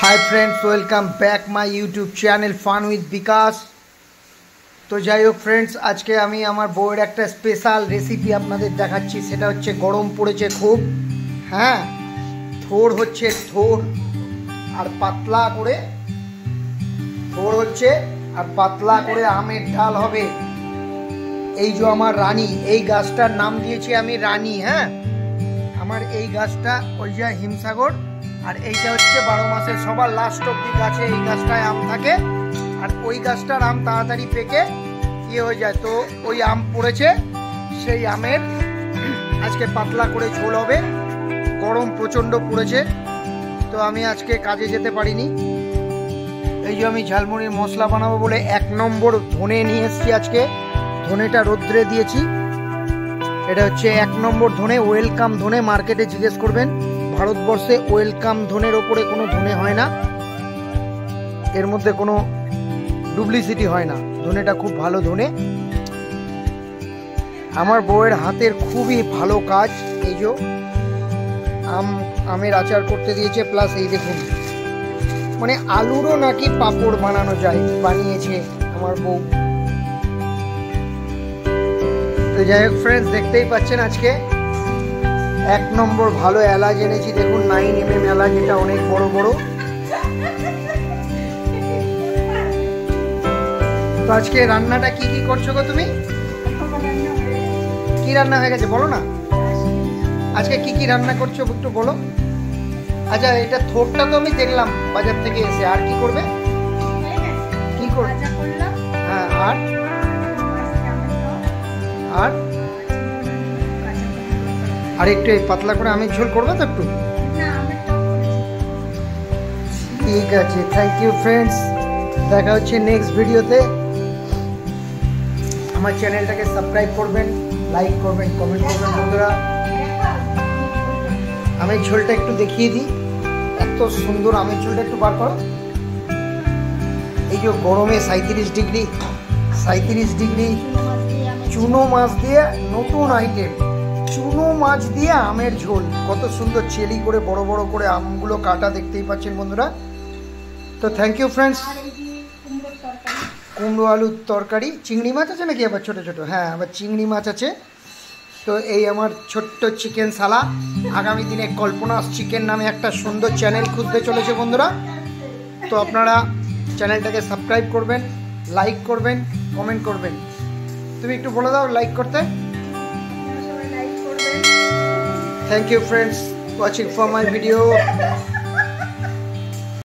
Hi friends, welcome back my YouTube channel फान with विकास। तो যাই হোক फ्रेंड्स, आज के আমি আমার বউয়ের একটা স্পেশাল রেসিপি আপনাদের দেখাচ্ছি। সেটা হচ্ছে গরম পড়েছে খুব, হ্যাঁ, থোড় হচ্ছে থোড় আর পাতলা করে, থোড় হচ্ছে আর পাতলা করে আমের ডাল হবে। এই যে আমার রানী, এই গাছটার নাম দিয়েছি আমি রানী। হ্যাঁ, আমার এই গাছটা ওই যে হিমসাগর, আর এইটা হচ্ছে 12 মাসের সবার লাস্ট অব্দি গাছে এই গাছটায় আম থাকে। আর ওই গাছটার আম তাড়াতাড়ি পেকে ইয়ে হয়ে যায়। তো ওই আম পড়েছে, সেই আমের আজকে পাতলা করে ঝোল হবে। গরম প্রচণ্ড পড়েছে, তো আমি আজকে কাজে যেতে পারিনি। এই যে আমি ঝালমুড়ির মশলা বানাবো বলে 1 নম্বর ধনে নিয়ে এসেছি। আজকে ধনেটা রোদ্রে দিয়েছি। এটা হচ্ছে 1 নম্বর ধনে, ওয়েলকাম ধনে। মার্কেটে জিজ্ঞেস করবেন, ভারতবর্ষে ওয়েলকাম ধনের ওপরে কোনো ধনে হয় না, এর মধ্যে কোনো ডুপ্লিসিটি হয় না। ধনেটা খুব ভালো ধনে। আমার বউয়ের হাতের খুবই ভালো কাজ। এই যে আমের আচার করতে দিয়েছে, প্লাস এই দেখুন, মানে আলুরও নাকি পাঁপড় বানানো যায়, বানিয়েছে আমার বউ। তো যাই হোক ফ্রেন্ডস, দেখতেই পাচ্ছেন আজকে 1 নম্বর ভালো এলাচ এনেছি। দেখুন 9mm এলাচ, এটা অনেক বড় বড়। তো আজকে রান্নাটা কি কি করছো গো তুমি? কি রান্না হয়ে গেছে বলো না। আজকে কি কি রান্না করছো একটু বলো। আচ্ছা, এটা থোড়টা তো আমি দেখলাম বাজার থেকে এসে, আর কি করবে? কি করবে? হ্যাঁ, আর আর আর একটু এই পাতলা করে আমের ঝোল করবে তো একটু। ঠিক আছে, থ্যাংক ইউ ফ্রেন্ডস। দেখা হচ্ছে নেক্সট ভিডিওতে। আমার চ্যানেলটাকে সাবস্ক্রাইব করবেন, লাইক করবেন, কমেন্ট করবেন বন্ধুরা। আমের ঝোলটা একটু দেখিয়ে দিই, এত সুন্দর আমের ঝোলটা একটু বার করো। এই যে গরমে 37 ডিগ্রি চুনো মাছ দিয়ে, নতুন আইটেম, চুনো মাছ দিয়ে আমের ঝোল। কত সুন্দর চেলি করে বড় বড় করে আমগুলো কাটা, দেখতেই পাচ্ছেন বন্ধুরা। তো থ্যাংক ইউ ফ্রেন্ডস। কুমড়ো আলুর তরকারি, চিংড়ি মাছ আছে নাকি আবার ছোট ছোট? হ্যাঁ, আবার চিংড়ি মাছ আছে। তো এই আমার ছোট্ট চিকেন সালা। আগামী দিনে কল্পনাস চিকেন নামে একটা সুন্দর চ্যানেল খুঁজতে চলেছে বন্ধুরা। তো আপনারা চ্যানেলটাকে সাবস্ক্রাইব করবেন, লাইক করবেন, কমেন্ট করবেন। তুমি একটু বলে দাও লাইক করতে। Thank you friends watching for my video.